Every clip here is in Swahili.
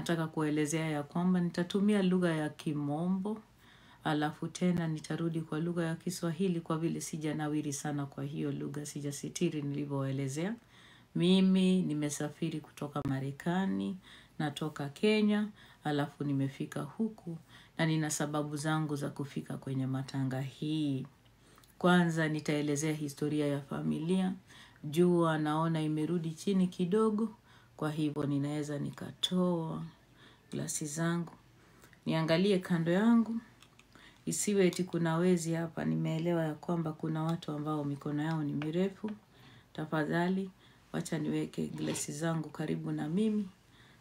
nataka kuelezea ya kwamba nitatumia lugha ya Kimombo, alafu tena nitarudi kwa lugha ya Kiswahili kwa vile sijanawiri sana kwa hiyo lugha, sijasitiri nilivyoelezea. Mimi nimesafiri kutoka Marekani, natoka Kenya, alafu nimefika huku na nina sababu zangu za kufika kwenye matanga hii. Kwanza nitaelezea historia ya familia. Jua naona imerudi chini kidogo, kwa hivyo ninaweza nikatoa glasi zangu. Niangalie kando yangu. Isiwe eti kuna wezi hapa, nimeelewa ya kwamba kuna watu ambao mikono yao ni mirefu. Tafadhali, wacha niweke glasi zangu karibu na mimi.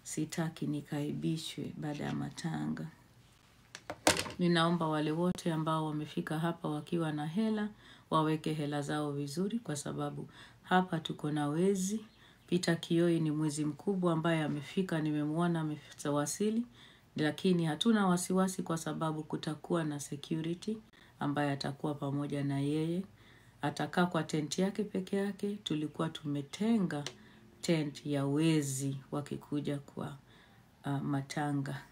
Sitaki nikaibishwe baada ya matanga. Ninaomba wale wote ambao wamefika hapa wakiwa na hela, waweke hela zao vizuri kwa sababu hapa tuko na wezi. Peter Kioi ni mwizi mkubwa ambaye amefika, nimemuona amewasili, lakini hatuna wasiwasi kwa sababu kutakuwa na security ambaye atakuwa pamoja na yeye. Atakaa kwa tent yake peke yake. Tulikuwa tumetenga tent ya wezi wakikuja kwa matanga.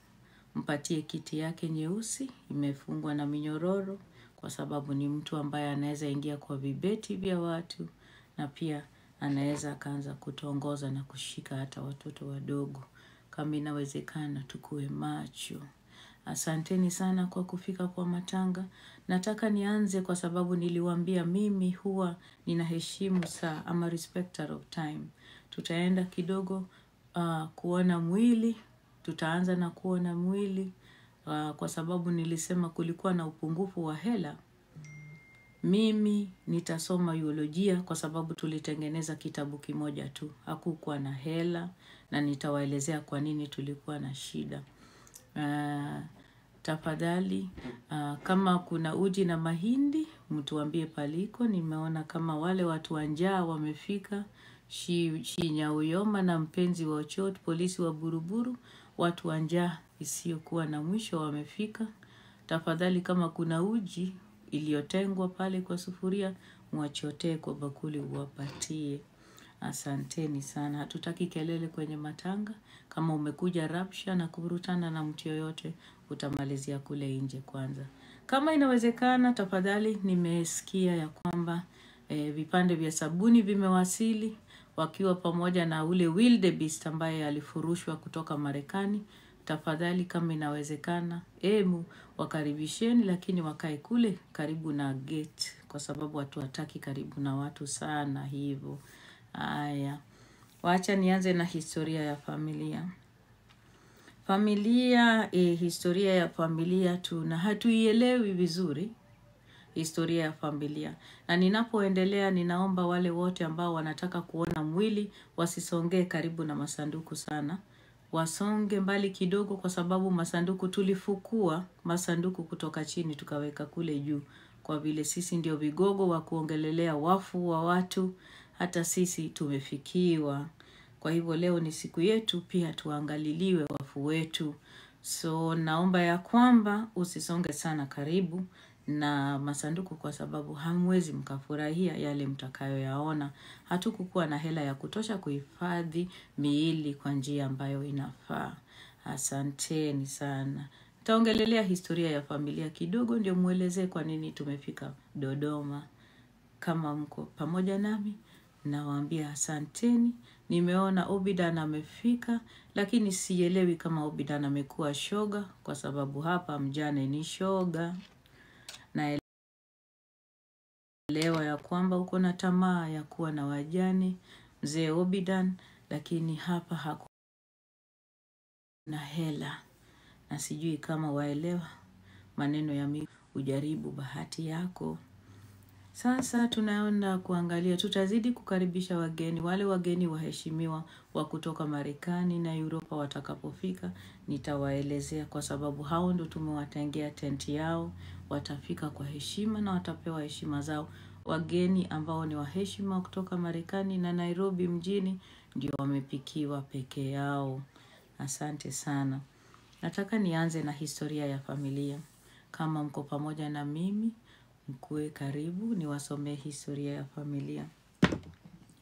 Mpatie kiti yake nyeusi, imefungwa na minyororo kwa sababu ni mtu ambaye anaweza ingia kwa vibeti vya watu na pia anaweza akaanza kutongoza na kushika hata watoto wadogo. Kama inawezekana tukue macho. Asanteni sana kwa kufika kwa matanga. Nataka nianze kwa sababu niliwaambia mimi huwa ninaheshimu saa, ama respecter of time. Tutaenda kidogo kuona mwili. Tutaanza na kuona mwili kwa sababu nilisema kulikuwa na upungufu wa hela. Mimi nitasoma biolojia kwa sababu tulitengeneza kitabu kimoja tu. Hakukuwa na hela na nitawaelezea kwa nini tulikuwa na shida. Tafadhali, kama kuna uji na mahindi, mtuambie paliko. Nimeona kama wale watu wa njaa wamefika. Shinyawiyoma na mpenzi wa Ochot, polisi wa Buruburu, watu wa njaa isiyokuwa na mwisho wamefika. Tafadhali kama kuna uji iliyotengwa pale kwa sufuria, mwachotee kwa bakuli uwapatie. Asanteni sana. Hatutaki kelele kwenye matanga. Kama umekuja rapsha na kuvurutana na mtu yoyote, utamalizia kule nje kwanza. Kama inawezekana, tafadhali, nimesikia ya kwamba vipande vya sabuni vimewasili wakiwa pamoja na ule wildebeest ambaye alifurushwa kutoka Marekani. Tafadhali kama inawezekana, wakaribisheni, lakini wakae kule karibu na gate kwa sababu watu hataki karibu na watu sana hivyo. Aya, wacha nianze na historia ya familia. Familia, historia ya familia na hatuielewi vizuri historia ya familia. Na ninapoendelea ninaomba wale wote ambao wanataka kuona mwili wasisongee karibu na masanduku sana. Wasonge mbali kidogo kwa sababu masanduku tulifukua masanduku kutoka chini tukaweka kule juu. Kwa vile sisi ndio vigogo wa kuongelelea wafu wa watu, hata sisi tumefikiwa. Kwa hivyo leo ni siku yetu pia tuangaliliwe wafu wetu. So naomba ya kwamba usisonge sana karibu na masanduku kwa sababu hamwezi mkafurahia yale mtakayo yaona. Hatukukuwa na hela ya kutosha kuhifadhi miili kwa njia ambayo inafaa. Asanteni sana. Nitaongelelea historia ya familia kidogo ndio muelezee kwa nini tumefika Dodoma. Kama mko pamoja nami, nawaambia asanteni. Nimeona Obidan amefika, lakini sielewi kama Obidan amekuwa shoga kwa sababu hapa mjane ni shoga. Naelewa ya kwamba uko na tamaa ya kuwa na wajane, mzee Obidan, lakini hapa hakuna hela. Na sijui kama waelewa maneno ya ujaribu bahati yako. Sasa tunaenda kuangalia, tutazidi kukaribisha wageni. Wale wageni waheshimiwa wa kutoka Marekani na Europa watakapofika, nitawaelezea kwa sababu hao ndio tumewatengea tenti yao. Watafika kwa heshima na watapewa heshima zao. Wageni ambao ni waheshima kutoka Marekani na Nairobi mjini ndio wamepikiwa peke yao. Asante sana. Nataka nianze na historia ya familia. Kama mko pamoja na mimi, mkue karibu niwasomee historia ya familia.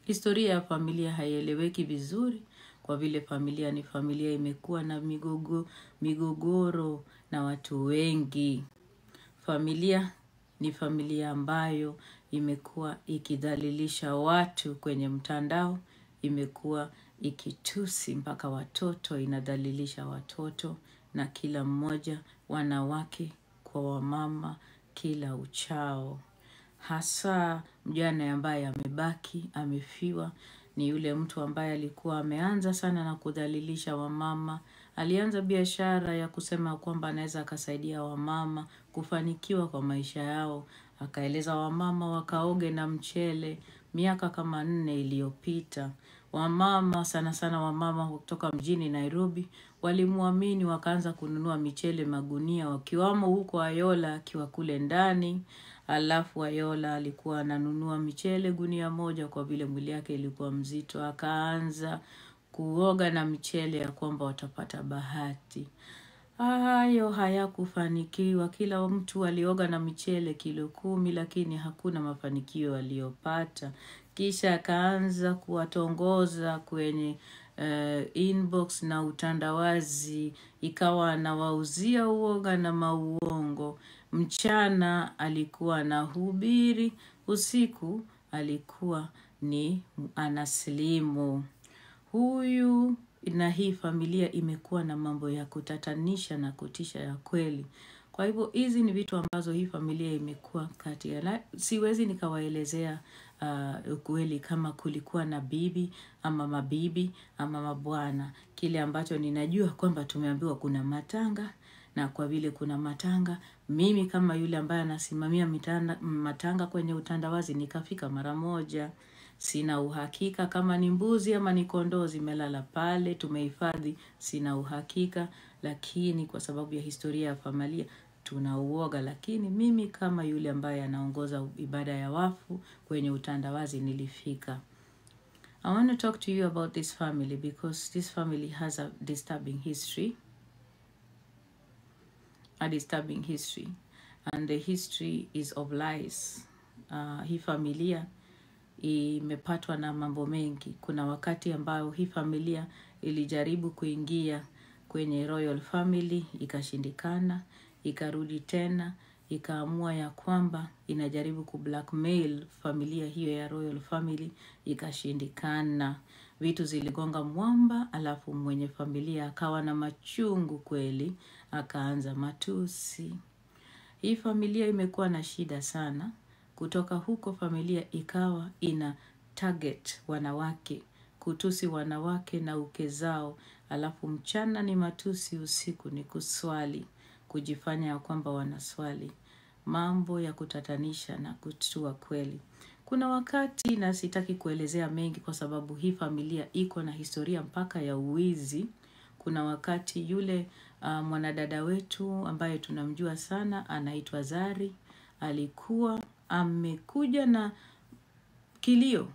Historia ya familia haieleweki vizuri kwa vile familia ni familia, imekuwa na migogoro na watu wengi. Familia ni familia ambayo imekuwa ikidhalilisha watu kwenye mtandao, imekuwa ikitusi mpaka watoto, inadhalilisha watoto na kila mmoja, wanawake kwa wamama, kila uchao. Hasa mjane ambaye amebaki, amefiwa, ni yule mtu ambaye alikuwa ameanza sana na kudhalilisha wamama. Alianza biashara ya kusema kwamba anaweza akasaidia wamama kufanikiwa kwa maisha yao. Akaeleza wamama wakaoge na mchele miaka kama 4 iliyopita. Wamama sana sana wamama kutoka mjini Nairobi walimuamini, wakaanza kununua michele magunia, wakiwamo huko Ayola akiwa kule ndani. Alafu Ayola alikuwa ananunua michele gunia moja kwa vile mwili yake ilikuwa mzito. Akaanza kuoga na michele ya kwamba watapata bahati. Hayo hayakufanikiwa. Kila mtu alioga na michele kilo 10, lakini hakuna mafanikio aliyopata. Kisha akaanza kuwatongoza kwenye inbox na utandawazi, ikawa anawauzia uoga na mauongo. Mchana alikuwa anahubiri, usiku alikuwa ni anaslimu. Huyu na hii familia imekuwa na mambo ya kutatanisha na kutisha ya kweli. Kwa hivyo hizi ni vitu ambazo hii familia imekuwa kati ya. Siwezi nikawaelezea ukweli kama kulikuwa na bibi ama mabibi ama mabwana. Kile ambacho ninajua kwamba tumeambiwa kuna matanga, na kwa vile kuna matanga, mimi kama yule ambaye anasimamia matanga kwenye utandawazi nikafika mara moja. Sina uhakika kama ni mbuzi ama ni kondoo zimelala pale, tumehifadhi, sina uhakika, lakini kwa sababu ya historia ya familia tunauoga. Lakini mimi kama yule ambaye anaongoza ibada ya wafu kwenye utandawazi nilifika. I want to talk to you about this family because this family has a disturbing history. And the history is of lies. Hii familia imepatwa na mambo mengi. Kuna wakati ambao hii familia ilijaribu kuingia kwenye royal family, ikashindikana, ikarudi tena, ikaamua ya kwamba inajaribu kublackmail familia hiyo ya royal family, ikashindikana. Vitu ziligonga mwamba, alafu mwenye familia akawa na machungu kweli, akaanza matusi. Hii familia imekuwa na shida sana. Kutoka huko familia ikawa ina target wanawake, kutusi wanawake na uke zao, alafu mchana ni matusi, usiku ni kuswali, kujifanya ya kwamba wanaswali. Mambo ya kutatanisha na kutua kweli. Kuna wakati, na sitaki kuelezea mengi kwa sababu hii familia iko na historia mpaka ya uwizi. Kuna wakati yule mwanadada wetu ambaye tunamjua sana anaitwa Zari, alikuwa amekuja na kilio.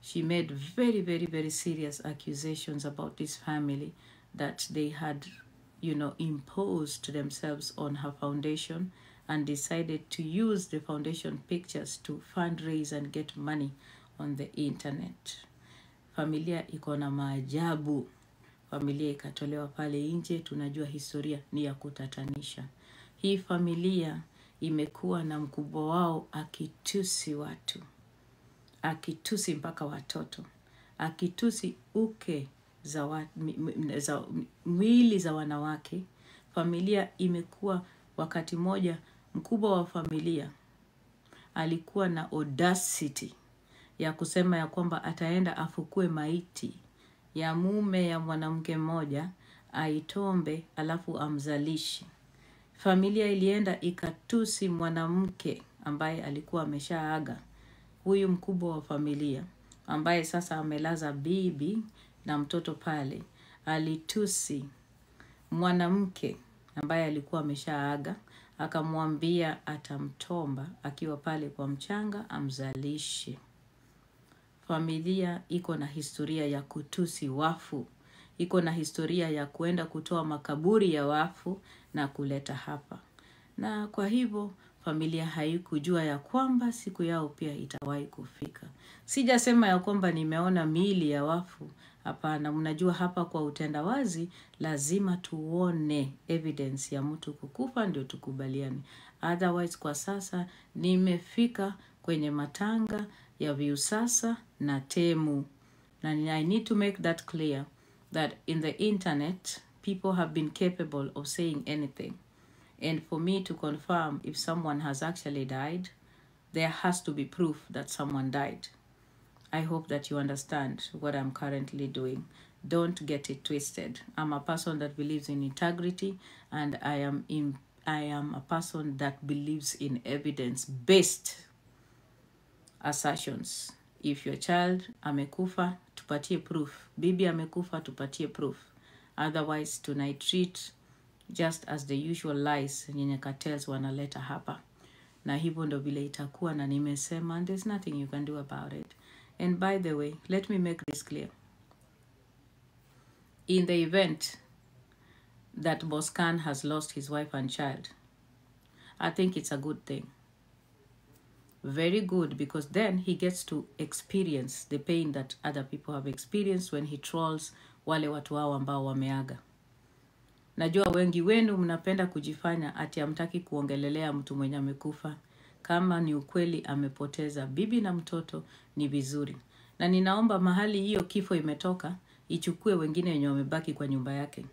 She made very, very, very serious accusations about this family that they had, imposed themselves on her foundation and decided to use the foundation pictures to fundraise and get money on the internet. Familia iko na maajabu. Familia ikatolewa pale nje, tunajua historia ni ya kutatanisha. Hii familia imekuwa na mkubwa wao akitusi watu, akitusi mpaka watoto, akitusi uke za mwili za wanawake. Familia imekuwa, wakati moja mkubwa wa familia alikuwa na audacity ya kusema ya kwamba ataenda afukue maiti ya mume ya mwanamke mmoja, aitombe alafu amzalishi. Familia ilienda ikatusi mwanamke ambaye alikuwa ameshaaga. Huyu mkubwa wa familia ambaye sasa amelaza bibi na mtoto pale, alitusi mwanamke ambaye alikuwa ameshaaga, akamwambia atamtomba akiwa pale kwa mchanga amzalishe. Familia iko na historia ya kutusi wafu. Iko na historia ya kuenda kutoa makaburi ya wafu na kuleta hapa. Na kwa hivyo familia haikujua ya kwamba siku yao pia itawahi kufika. Sijasema ya kwamba nimeona miili ya wafu Hapana, mnajua hapa kwa utendawazi lazima tuone evidence ya mtu kukufa ndio tukubaliane. Otherwise kwa sasa nimefika kwenye matanga ya Viusasa na Temu. And I need to make that clear that in the internet people have been capable of saying anything. And for me to confirm if someone has actually died, there has to be proof that someone died. I hope that you understand what I'm currently doing. Don't get it twisted. I'm a person that believes in integrity, and I am a person that believes in evidence-based assertions. If your child amekufa, tupatie proof. Bibi amekufa, tupatie proof. Otherwise, tonight treat just as the usual lies yenye cartels wanaleta hapa. Na hivyo ndo vile itakuwa, na nimesema, and there's nothing you can do about it. And by the way, let me make this clear. In the event that Boscan has lost his wife and child, I think it's a good thing. Very good, because then he gets to experience the pain that other people have experienced when he trolls wale watu wao ambao wameaga. Najua wengi wenu mnapenda kujifanya ati hamtaki kuongelelea mtu mwenye amekufa. Kama ni ukweli amepoteza bibi na mtoto ni vizuri. Na ninaomba mahali hiyo kifo imetoka, ichukue wengine wenye wamebaki kwa nyumba yake.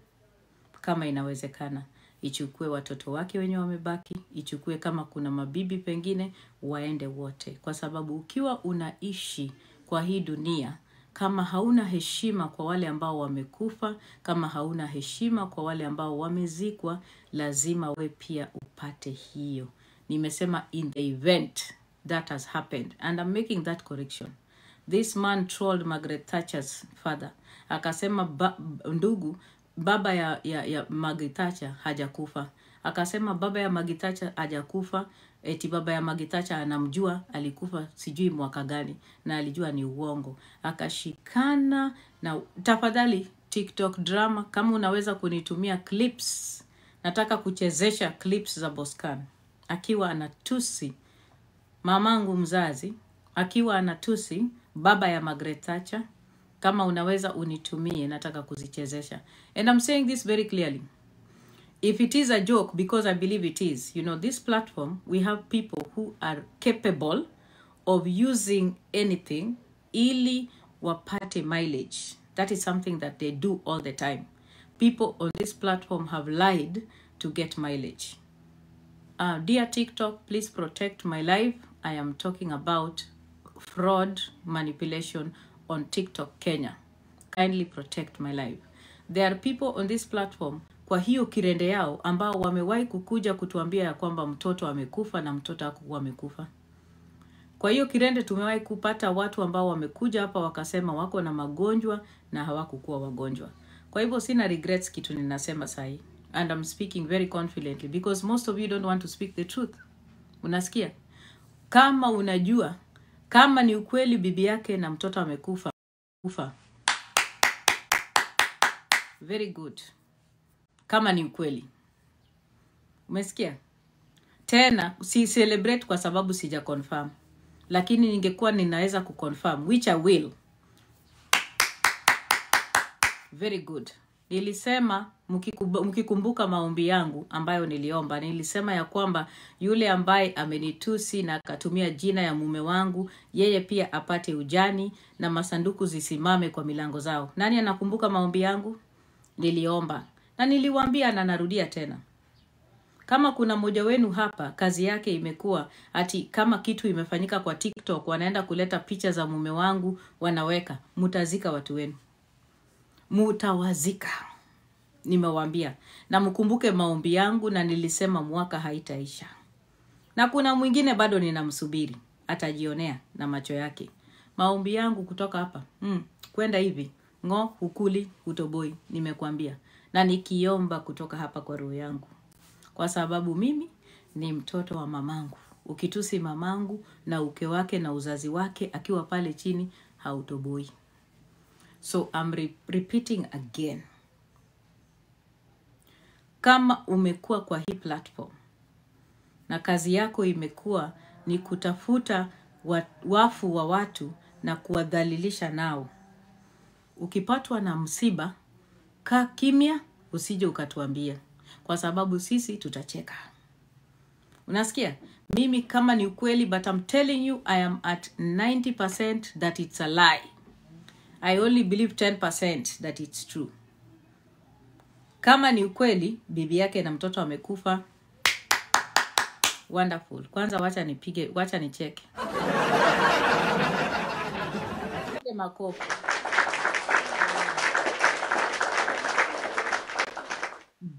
Kama inawezekana, ichukue watoto wake wenye wamebaki, ichukue kama kuna mabibi pengine, waende wote. Kwa sababu ukiwa unaishi kwa hii dunia, kama hauna heshima kwa wale ambao wamekufa, kama hauna heshima kwa wale ambao wamezikwa, lazima we pia upate hiyo. Nimesema in the event that has happened, and I'm making that correction. This man trolled Margaret Thatcher's father. Akasema ndugu, baba ya Margaret Thatcher hajakufa. Akasema baba ya Margaret Thatcher hajakufa, eti baba ya Margaret Thatcher anamjua alikufa sijui mwaka gani, na alijua ni uongo. Akashikana na, tafadhali TikTok drama, kama unaweza kunitumia clips, nataka kuchezesha clips za Boscan akiwa anatusi mamangu mzazi, akiwa anatusi baba ya Margaret Thatcher. Kama unaweza unitumie, nataka kuzichezesha. And I'm saying this very clearly. If it is a joke, because I believe it is, you know, this platform, we have people who are capable of using anything ili wapate mileage. That is something that they do all the time. People on this platform have lied to get mileage. Dear TikTok, please protect my life. I am talking about fraud, manipulation on TikTok Kenya. Kindly protect my life. There are people on this platform, kwa hiyo kirende yao, ambao wamewahi kukuja kutuambia ya kwamba mtoto amekufa na mtoto hakuwa amekufa. Kwa hiyo kirende tumewahi kupata watu ambao wamekuja hapa wakasema wako na magonjwa na hawakukuwa wagonjwa. Kwa hivyo sina regrets kitu ninasema sahi. And I'm speaking very confidently because most of you don't want to speak the truth. Unasikia? Kama unajua, kama ni ukweli bibi yake na mtoto amekufa, very good. Kama ni ukweli. Umesikia? Tena, si celebrate kwa sababu sija confirm. Lakini ningekuwa ninaweza kuconfirm, which I will. Very good. Nilisema, mkikumbuka maombi yangu ambayo niliomba, nilisema ya kwamba yule ambaye amenitusi na akatumia jina ya mume wangu, yeye pia apate ujani na masanduku zisimame kwa milango zao. Nani anakumbuka maombi yangu? Niliomba. Na niliwaambia na narudia tena. Kama kuna mmoja wenu hapa, kazi yake imekuwa ati kama kitu imefanyika kwa TikTok, wanaenda kuleta picha za mume wangu, wanaweka, mutazika watu wenu. Mutawazika. Nimewaambia. Na mkumbuke maombi yangu, na nilisema mwaka haitaisha. Na kuna mwingine bado ninamsubiri. Atajionea na macho yake. Maombi yangu kutoka hapa. Kwenda hivi. Ngo, hukuli, utoboi. Nimekuambia. Na nikiomba kutoka hapa kwa roho yangu. Kwa sababu mimi ni mtoto wa mamangu. Ukitusi mamangu na uke wake na uzazi wake akiwa pale chini, hautoboi. So I'm repeating again. Kama umekuwa kwa hii platform na kazi yako imekuwa ni kutafuta wafu wa watu na kuwadhalilisha nao, ukipatwa na msiba, kaa kimya, usije ukatuambia. Kwa sababu sisi tutacheka. Unasikia? Mimi kama ni ukweli, but I'm telling you, I am at 90% that it's a lie. I only believe 10% that it's true. Kama ni ukweli, bibi yake na mtoto wamekufa, wonderful. Kwanza wacha nicheke. Makofi.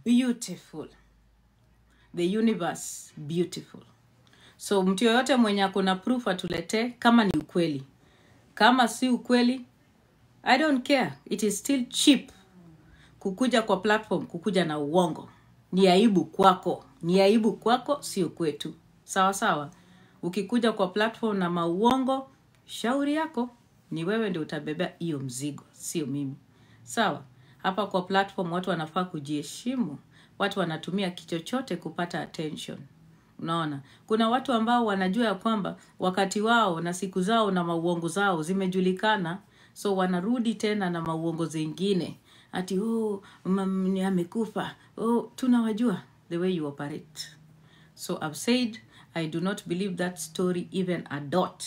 Beautiful. The universe, beautiful. So mtu yoyote mwenye akona proof atulete kama ni ukweli. Kama si ukweli, I don't care. It is still cheap. Kukuja kwa platform, kukuja na uongo. Ni aibu kwako. Ni aibu kwako, sio kwetu. Sawa sawa. Ukikuja kwa platform na mauongo, shauri yako. Ni wewe ndio utabebea hiyo mzigo, sio mimi. Sawa. Hapa kwa platform watu wanafaa kujiheshimu. Watu wanatumia kichochote kupata attention. Unaona? Kuna watu ambao wanajua ya kwamba wakati wao na siku zao na mauongo zao zimejulikana, so wanarudi tena na mauongo zingine. Ati amekufa. Tunawajua the way you operate. So I've said I do not believe that story even a dot.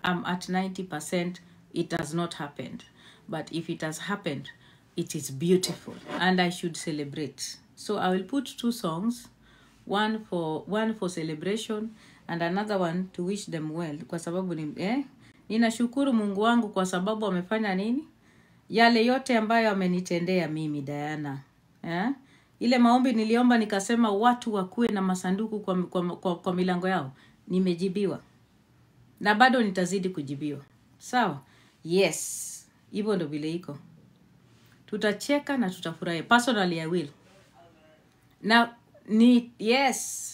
I'm at 90% it has not happened. But if it has happened, it is beautiful and I should celebrate. So I will put 2 songs, one for celebration and another one to wish them well. Kwa sababu ninashukuru Mungu wangu kwa sababu amefanya nini? Yale yote ambayo amenitendea mimi Diana. Ile maombi niliomba nikasema watu wakuwe na masanduku kwa milango yao. Nimejibiwa. Na bado nitazidi kujibiwa. Sawa? Yes. Hivyo ndo vile iko. Tutacheka na tutafurahi. Personally I will. Na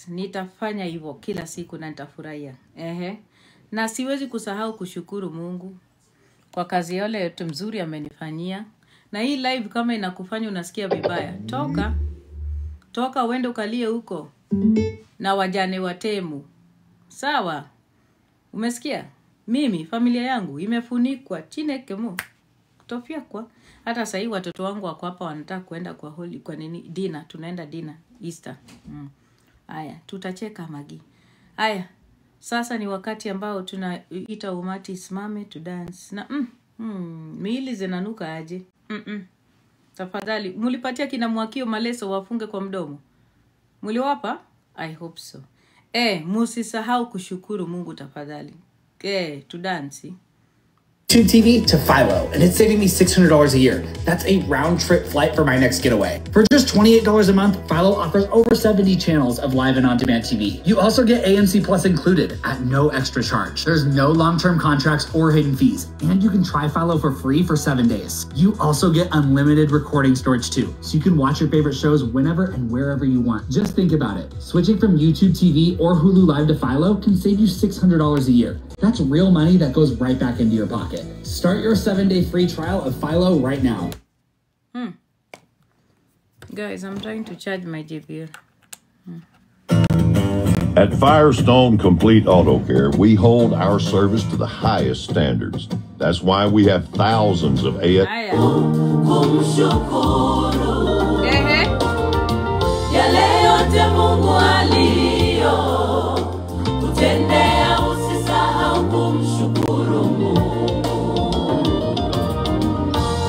nitafanya hivyo kila siku na nitafurahia. Na siwezi kusahau kushukuru Mungu kwa kazi yale yote mzuri amenifanyia. Na hii live kama inakufanya unasikia vibaya, toka uende ukalie huko na wajane watemu. Sawa? Umesikia? Mimi familia yangu imefunikwa chinekemo. Kutofia kwa hata sasa watoto wangu wako hapa wanataka kuenda kwa holy kwa nini dinner, tunaenda dinner Easter. Haya, tutacheka Magi. Haya, sasa ni wakati ambao tunaita umati simame to dance. Na miili zinanuka aje? Tafadhali, mulipatia kina Mwakio maleso wafunge kwa mdomo. Muliwapa? I hope so. Musisahau kushukuru Mungu tafadhali. To dance. YouTube TV to Philo, and it's saving me $600 a year. That's a round-trip flight for my next getaway. For just $28 a month, Philo offers over 70 channels of live and on-demand TV. You also get AMC Plus included at no extra charge. There's no long-term contracts or hidden fees, and you can try Philo for free for 7 days. You also get unlimited recording storage too, so you can watch your favorite shows whenever and wherever you want. Just think about it. Switching from YouTube TV or Hulu Live to Philo can save you $600 a year. That's real money that goes right back into your pocket. Start your 7-day free trial of Philo right now. Guys, I'm trying to charge my JBL. At Firestone Complete Auto Care, we hold our service to the highest standards. That's why we have thousands of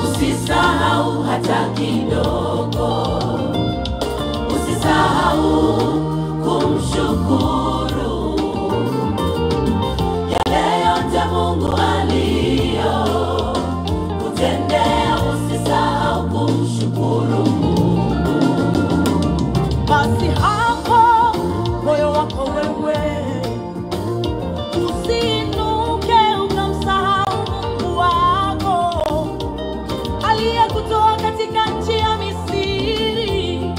Usisahau hata kidogo. Usisahau kumshukuru. Yale yote Mungu aliyo kutendea, usisahau kumshukuru Mungu. Basi hapo moyo wako wewe usinuke unamsahau Mungu wako aliyekutoa katika nchi ya Misri,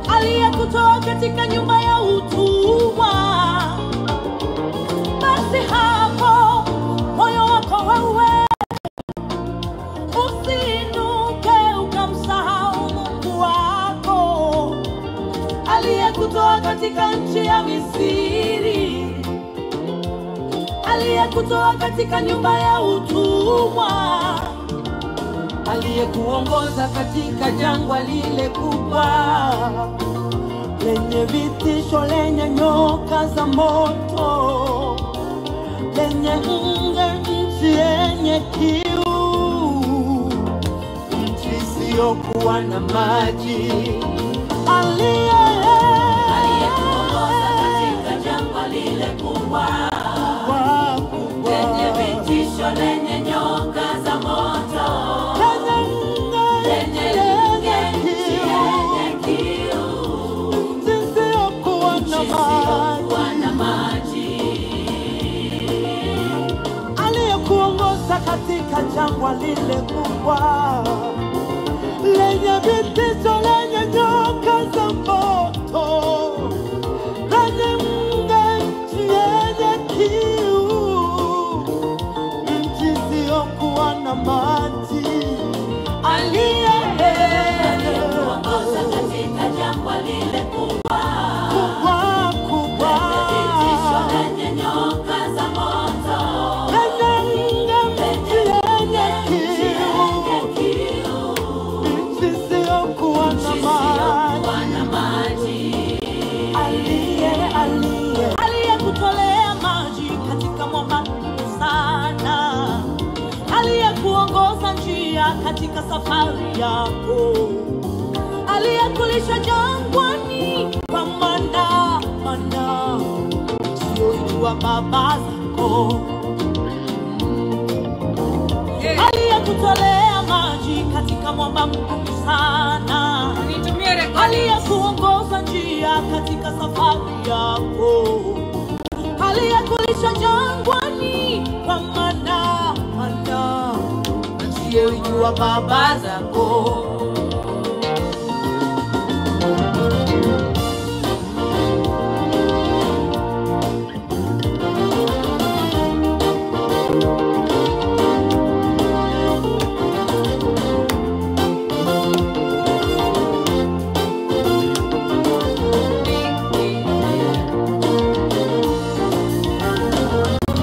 aliyekutoa katika nyumba ya utumwa. Basi hapo moyo wako wewe usinuke ukamsahau Mungu wako aliyekutoa katika nchi ya Misri, aliyekutoa katika nyumba ya utumwa. aliyekuongoza katika jangwa lile kubwa lenye vitisho, lenye nyoka za moto, lenye nchi yenye kiu, nchi isiyokuwa na maji. Aliyekuongoza katika jangwa lile kubwa lenye vitisho, lenye nyoka za moto, lenye nchi yenye kiu, nchi isiyokuwa na maji. Aliyekuongoza katika jangwa lile kubwa lenye vitisho, lenye nyoka za moto, lenye nchi yenye kiu, nchi isiyokuwa na maji. Aliyekuongoza katika jangwa lile kubwa lenye vitisho, lenye nyoka za moto, lenye nchi yenye kiu, nchi isiyokuwa na maji. Aliyekutolea maji katika mwamba sana, aliyekuongoza njia katika safari yako, aliyekulisha jangwani kwa mana usiyoijua baba zako, aliyekutolea maji katika mwamba mgumu sana, aliyekuongoza njia katika safari yako, aliyekulisha jangwani kwa mana usiyoijua baba zako.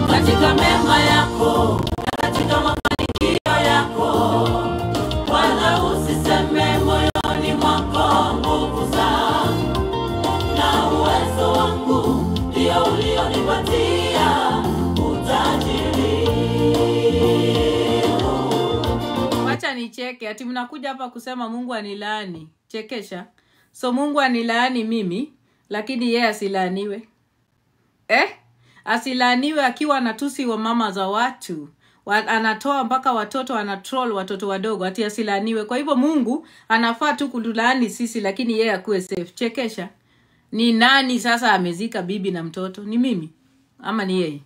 Katika mema yako, katika mafanikio yako, wala usiseme moyoni mwako, nguvu zangu na uwezo wangu ndio ulionipatia utajiri. Wacha nicheke, ati mnakuja hapa kusema Mungu anilaani. Chekesha. So Mungu anilaani mimi, lakini yeye asilaaniwe. Asilaaniwe akiwa anatusi wa mama za watu. Anatoa mpaka watoto, anatroll watoto wadogo, ati asilaaniwe. Kwa hivyo Mungu anafaa tu kutulaani sisi, lakini yeye akuwe safe. Chekesha. Ni nani sasa amezika bibi na mtoto? Ni mimi ama ni yeye?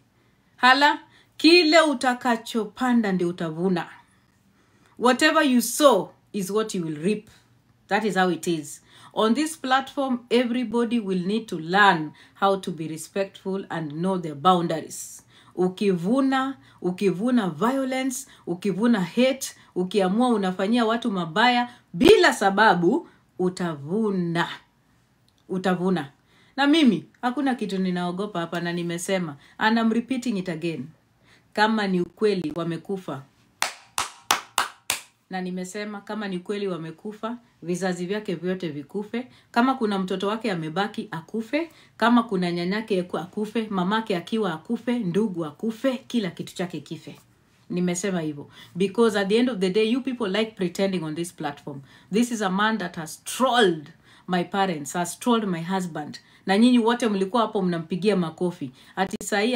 Hala, kile utakachopanda ndio utavuna. Whatever you sow is what you will reap. That is how it is. On this platform, everybody will need to learn how to be respectful and know their boundaries. Ukivuna violence, ukivuna hate, ukiamua unafanyia watu mabaya bila sababu, utavuna. Na mimi, hakuna kitu ninaogopa hapa, na nimesema, and I'm repeating it again. Kama ni ukweli wamekufa. Na nimesema kama ni kweli wamekufa, vizazi vyake vyote vikufe. Kama kuna mtoto wake amebaki akufe, kama kuna nyanyake akufe, mamake akiwa akufe, ndugu akufe, kila kitu chake kife. Nimesema hivyo because at the end of the day, you people like pretending on this platform. This is a man that has trolled my parents, has trolled my husband. Na nyinyi wote mlikuwa hapo mnampigia makofi. Ati sahi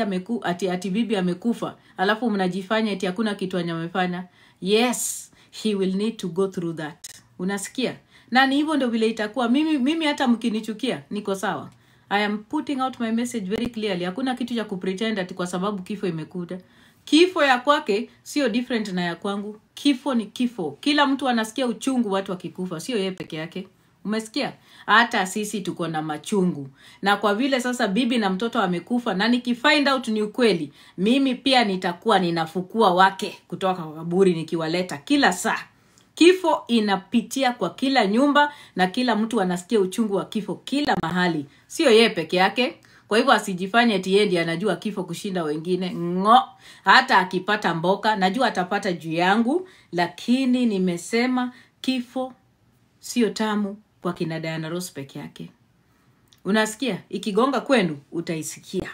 ati bibi amekufa, alafu mnajifanya eti hakuna kitu amefanya. Yes, he will need to go through that. Unasikia? Na ni hivyo ndio vile itakuwa. Mimi hata mkinichukia niko sawa. I am putting out my message very clearly. Hakuna kitu cha kupretend ati kwa sababu kifo imekuja. Kifo ya kwake sio different na ya kwangu. Kifo ni kifo. Kila mtu anasikia uchungu watu wakikufa, sio yeye peke yake. Umesikia? Hata sisi tuko na machungu. Na kwa vile sasa bibi na mtoto amekufa, na nikifind out ni ukweli, mimi pia nitakuwa ninafukua wake kutoka kwa kaburi nikiwaleta kila saa. Kifo inapitia kwa kila nyumba na kila mtu anasikia uchungu wa kifo kila mahali. Sio yeye peke yake. Kwa hivyo asijifanye eti yeye ndiye anajua kifo kushinda wengine. Hata akipata mboka najua atapata juu yangu, lakini nimesema kifo sio tamu kwa kina Diana Ross peke yake. Unasikia? Ikigonga kwenu utaisikia.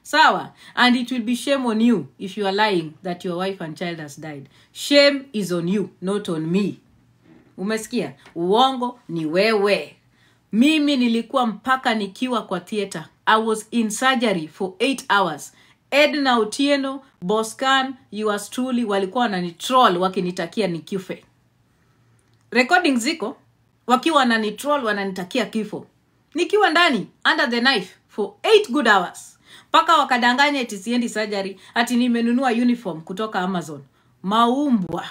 Sawa? And it will be shame on you if you are lying that your wife and child has died. Shame is on you, not on me. Umesikia? Uongo ni wewe. Mimi nilikuwa mpaka nikiwa kwa theater. I was in surgery for 8 hours. Edna Otieno, Boscan, yours truly walikuwa wananitroll wakinitakia nikife. Recording ziko wakiwa wananitroll wananitakia kifo. Nikiwa ndani under the knife for 8 good hours. Paka wakadanganya eti siendi surgery, ati nimenunua uniform kutoka Amazon. Maumbwa.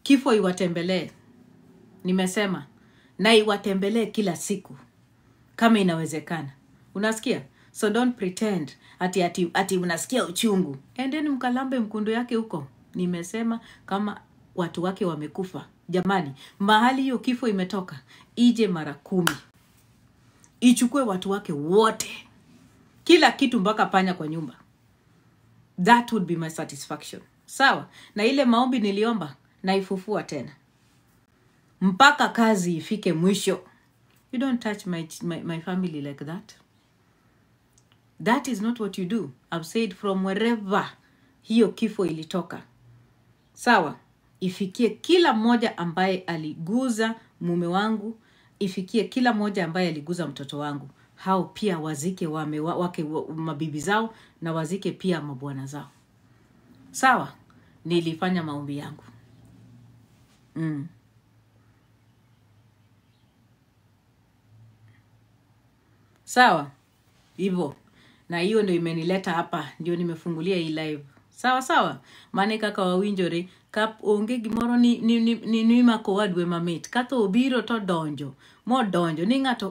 Kifo iwatembelee. Nimesema na iwatembelee kila siku kama inawezekana. Unasikia? So don't pretend ati unasikia uchungu. Endeni mkalambe mkundu yake huko. Nimesema kama watu wake wamekufa. Jamani, mahali hiyo kifo imetoka, ije mara 10. Ichukue watu wake wote. Kila kitu mpaka panya kwa nyumba. That would be my satisfaction. Sawa? Na ile maombi niliomba na ifufua tena. Mpaka kazi ifike mwisho. You don't touch my family like that. That is not what you do. I've said from wherever hiyo kifo ilitoka. Sawa? Ifikie kila mmoja ambaye aliguza mume wangu. Ifikie kila mmoja ambaye aliguza mtoto wangu. Hao pia wazike wake mabibi zao na wazike pia mabwana zao. Sawa? Nilifanya maombi yangu. Sawa? Hivyo. Na hiyo ndio imenileta hapa, ndio nimefungulia hii live. Sawa? Mane kaka wawinjore kap onge gimoro ni mako wadwe mamit. Kato obiro to donjo. Mo donjo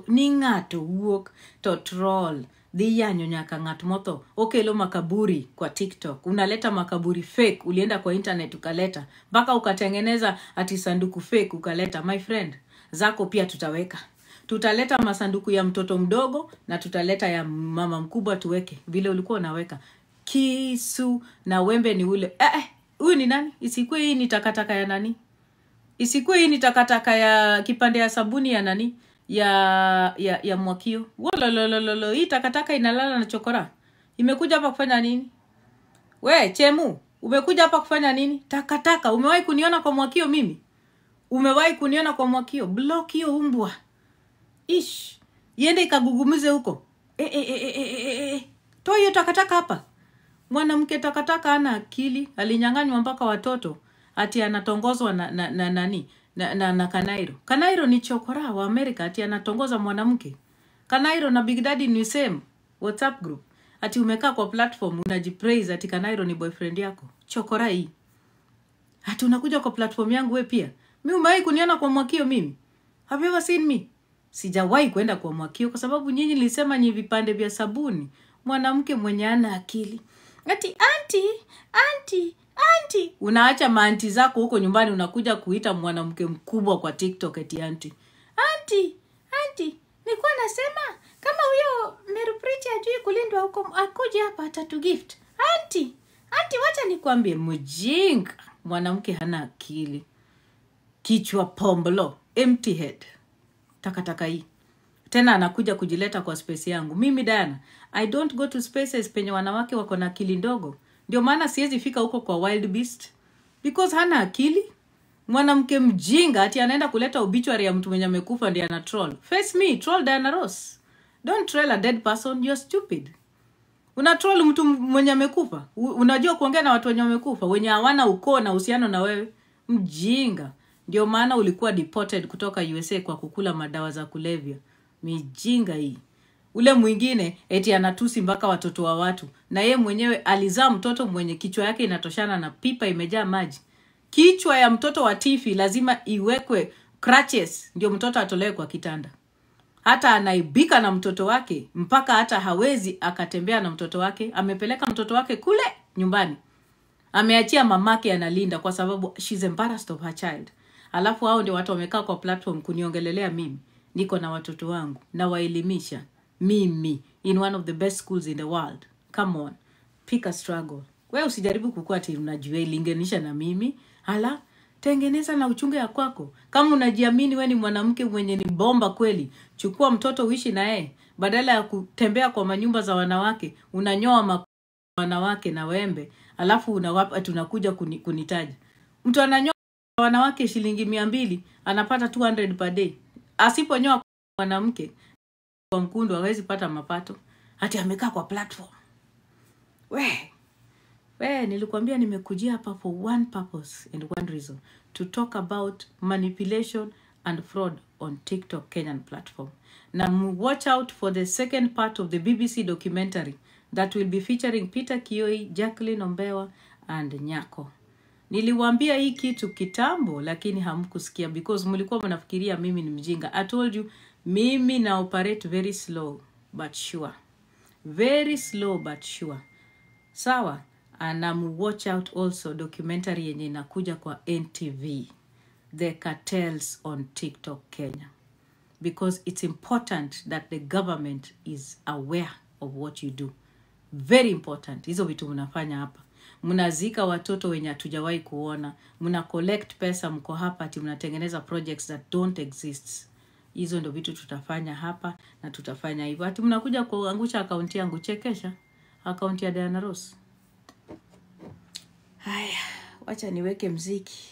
ni ngato wuok to troll. Dhi yanyo nyaka ng'at motho. Okelo makaburi kwa TikTok. Unaleta makaburi fake. Ulienda kwa internet ukaleta. Mpaka ukatengeneza ati sanduku fake ukaleta. My friend, zako pia tutaweka. Tutaleta masanduku ya mtoto mdogo na tutaleta ya mama mkubwa tuweke. Vile ulikuwa unaweka. Kisu na wembe ni ule. Huyu ni nani? Isikue hii ni takataka ya nani? Isikue hii ni takataka ya kipande ya sabuni ya nani? Ya Mwakio. Wololololo. Hii takataka inalala na chokora. Imekuja hapa kufanya nini? We, Chemu, umekuja hapa kufanya nini? Takataka. Umewahi kuniona kwa Mwakio mimi? Umewahi kuniona kwa Mwakio? Block hiyo umbwa. Ish. Yende ikagugumize huko. Toa hiyo takataka hapa. Mwanamke takataka hana akili. Alinyang'anywa mpaka watoto. Ati anatongozwa na nani? Na Kanairo. Kanairo ni chokora wa Amerika. Ati anatongoza mwanamke. Kanairo na Big Daddy ni same WhatsApp group. Ati umekaa kwa platform unajipraise ati Kanairo ni boyfriend yako. Chokora hii. Ati unakuja kwa platform yangu we pia. Mimi umewahi kuniona kwa Mwakio mimi? Have you ever seen me? Sijawahi kwenda kwa Mwakio kwa sababu nyinyi nilisema ni vipande vya sabuni. Mwanamke mwenye ana akili. Ati auntie. Unaacha maanti zako huko nyumbani unakuja kuita mwanamke mkubwa kwa TikTok eti auntie. Auntie, nilikuwa nasema kama huyo Meru Preacher ajui kulindwa huko akuje hapa atatu gift. Auntie, wacha nikwambie mjinga. Mwanamke hana akili. Kichwa pombolo, empty head. Takataka hii. Tena anakuja kujileta kwa space yangu. Mimi Diana, I don't go to spaces penye wanawake wako na akili ndogo. Ndio maana siwezi fika huko kwa Wild Beast. Because hana akili. Mwanamke mjinga ati anaenda kuleta obituary ya mtu mwenye amekufa ndiye ana troll. Face me, troll Diana Ross. Don't troll a dead person, you're stupid. Una troll mtu mwenye amekufa. Unajua kuongea na watu wenye wamekufa, wenye hawana ukoo na uhusiano na wewe. Mjinga. Ndio maana ulikuwa deported kutoka USA kwa kukula madawa za kulevya. Mijinga hii. Ule mwingine eti anatusi mpaka watoto wa watu. Na ye mwenyewe alizaa mtoto mwenye kichwa yake inatoshana na pipa imejaa maji. Kichwa ya mtoto wa Tifi lazima iwekwe crutches ndio mtoto atolewe kwa kitanda. Hata anaibika na mtoto wake mpaka hata hawezi akatembea na mtoto wake. Amepeleka mtoto wake kule nyumbani. Ameachia mamake analinda kwa sababu she's embarrassed of her child. Alafu hao ndio watu wamekaa kwa platform kuniongelelea mimi. Niko na watoto wangu na waelimisha. Mimi in one of the best schools in the world. Come on. Pick a struggle. Wewe usijaribu kukua ati unajua ilinganisha na mimi. Hala, tengeneza na uchunge ya kwako. Kama unajiamini wewe ni mwanamke mwenye ni bomba kweli, chukua mtoto uishi na yeye. Badala ya kutembea kwa manyumba za wanawake, unanyoa wanawake na wembe, alafu unawapa tunakuja kunitaja. Mtu ananyoa wanawake shilingi 200, anapata 200 per day. Asiponyoa mwanamke kwa mkundu hawezi pata mapato. Hati amekaa kwa platform. We, nilikwambia nimekujia hapa for one purpose and one reason. To talk about manipulation and fraud on TikTok Kenyan platform. Now watch out for the second part of the BBC documentary that will be featuring Peter Kioi, Jacqueline Ombewa and Nyako. Niliwaambia hii kitu kitambo lakini hamkusikia because mlikuwa mnafikiria mimi ni mjinga. I told you mimi na operate very slow but sure. Very slow but sure. Sawa? And watch out also documentary yenye inakuja kwa NTV. The cartels on TikTok Kenya. Because it's important that the government is aware of what you do. Very important. Hizo vitu mnafanya hapa. Mnazika watoto wenye hatujawahi kuona. Mna collect pesa mko hapa ati mnatengeneza projects that don't exist. Hizo ndo vitu tutafanya hapa na tutafanya hivyo. Ati mnakuja kuangusha akaunti yangu, chekesha akaunti ya Diana Ross. Haya, wacha niweke mziki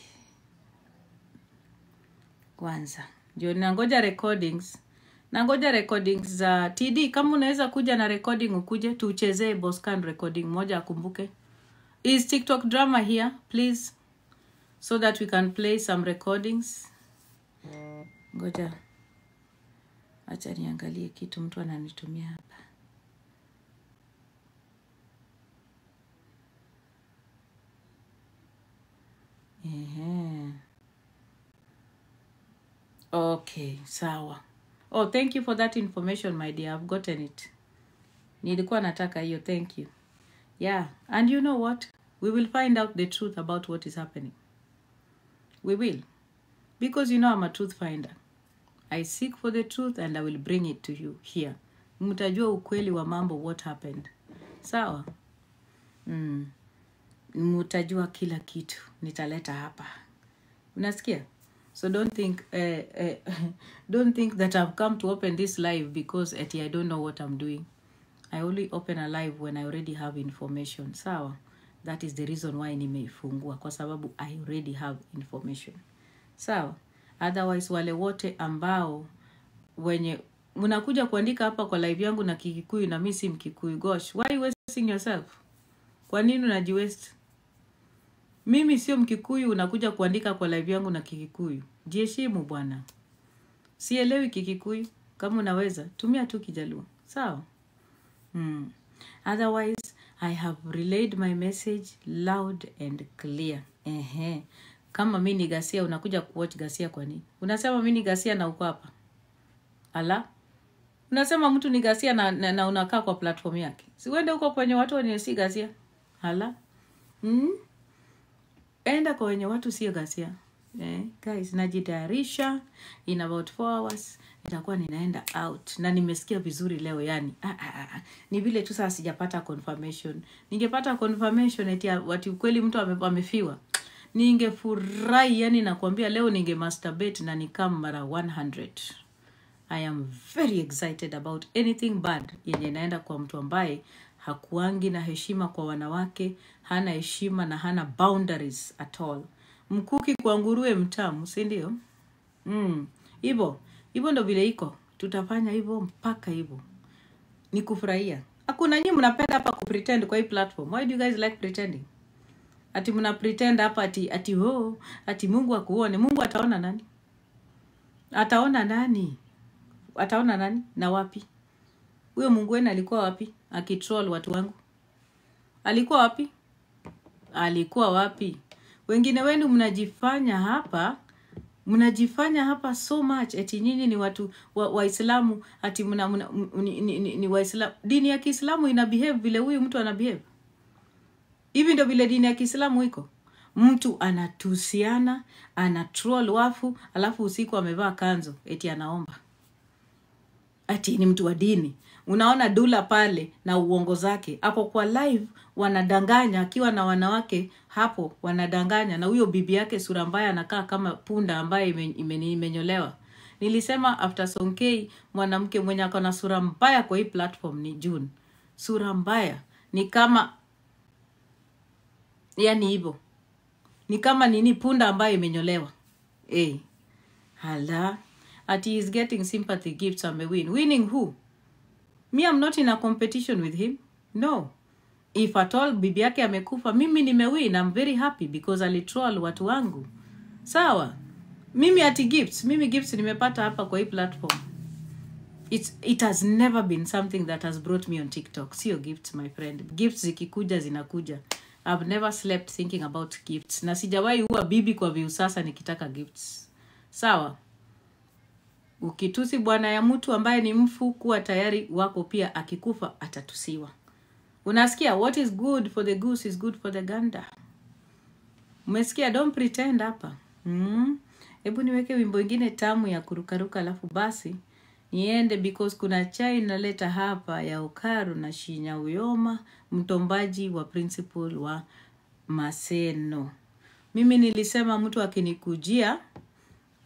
kwanza. Ndio nangoja recordings. Nangoja recordings za TD. Kama unaweza kuja na recording ukuje tuchezee Boscan recording moja akumbuke. Is TikTok drama here, please? So that we can play some recordings. Ngoja. Acha niangalie kitu mtu ananitumia hapa. Okay, sawa. Oh, thank you for that information, my dear. I've gotten it. Nilikuwa nataka hiyo, thank you. Yeah, and you know what? We will find out the truth about what is happening. We will. Because you know I'm a truth finder. I seek for the truth and I will bring it to you here. Mtajua ukweli wa mambo what happened. Sawa? Mtajua kila kitu. Nitaleta hapa. Unasikia? So don't think that I've come to open this live because I don't know what I'm doing. I only open a live when I already have information. Sawa? That is the reason why nimeifungua. Kwa sababu I already have information. Sawa? Otherwise wale wote ambao wenye mnakuja kuandika hapa kwa live yangu na Kikikuyu na mimi si Mkikuyu. Gosh, why are you wasting yourself? Kwa nini unajiwaste? Mimi sio Mkikuyu, unakuja kuandika kwa live yangu na Kikikuyu. Jiheshimu bwana. Sielewi Kikikuyu. Kama unaweza tumia tu Kijaluo. Sawa? Otherwise I have relayed my message loud and clear. Kama mimi ni Gasia unakuja kuwatch Gasia kwa nini? Unasema mimi ni Gasia na uko hapa. Ala? Unasema mtu ni Gasia na unakaa kwa platform yake. Si uende huko kwenye watu wenye si Gasia. Ala? Enda kwa wenye watu si Gasia. Guys, najitayarisha in about 4 hours nitakuwa ninaenda out na nimesikia vizuri leo yani. Ni vile tu sasa sijapata confirmation. Ningepata confirmation eti watu kweli mtu amefiwa. Ningefurahi yani nakwambia leo ninge masturbate na nikam mara 100. I am very excited about anything bad yenye naenda kwa mtu ambaye hakuangi na heshima kwa wanawake, hana heshima na hana boundaries at all. Mkuki kwa nguruwe mtamu, si ndio? Hivyo ndo vile iko. Tutafanya hivyo mpaka hivyo. Nikufurahia. Hakuna nyinyi mnapenda hapa kupretend kwa hii platform. Why do you guys like pretending? Ati mna pretend hapa ati Mungu akuone. Mungu ataona nani? Ataona nani? Ataona nani? Na wapi? Huyo Mungu wenu alikuwa wapi? Akitroll watu wangu. Alikuwa wapi? Alikuwa wapi? Wengine wenu mnajifanya hapa so much eti nyinyi ni watu Waislamu ati ni Waislamu. Dini ya Kiislamu ina behave vile huyu mtu ana behave. Hivi ndio vile dini ya Kiislamu iko. Mtu anatusiana, anatroll wafu, alafu usiku amevaa kanzo eti anaomba. ati ni mtu wa dini. Unaona Dula pale na uongo zake, ako kwa live wanadanganya, akiwa na wanawake hapo wanadanganya, na huyo bibi yake sura mbaya anakaa kama punda ambaye imenyolewa. Nilisema after Sonkei, mwanamke mwenye akona sura mbaya kwa hii platform ni June. Sura mbaya ni kama, yani hivyo, ni kama nini, punda ambaye imenyolewa. Hala, ati he is getting sympathy gifts, amewin. Winning who? Me, I'm not in a competition with him. No. If at all bibi yake amekufa, mimi nimewin. I'm very happy because alitroll watu wangu. Sawa. Mimi ati gifts. Mimi gifts nimepata hapa kwa hii platform. It has never been something that has brought me on TikTok. Sio gifts, my friend. Gifts zikikuja zinakuja. I've never slept thinking about gifts. Na sijawahi huwa bibi kwa viusasa nikitaka gifts. Sawa. Ukitusi bwana ya mtu ambaye ni mfu, kuwa tayari wako pia akikufa atatusiwa. Unasikia, what is good for the goose is good for the gander. Umesikia? Don't pretend hapa. Hebu niweke wimbo ingine tamu ya kurukaruka alafu basi niende, because kuna chai naleta hapa ya Okaru na Shinya Uyoma, mtombaji wa principal wa Maseno. Mimi nilisema mtu akinikujia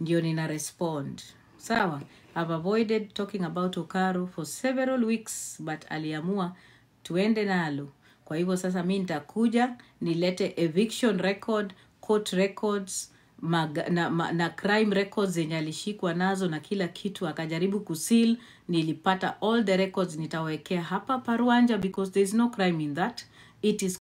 ndio nina respond. Sawa. I've avoided talking about Okaru for several weeks, but aliamua tuende nalo. Kwa hivyo sasa mimi nitakuja nilete eviction record, court records, na crime records zenye alishikwa nazo na kila kitu, akajaribu kuseal. Nilipata all the records, nitawekea hapa Paruanja because there is no crime in that. It is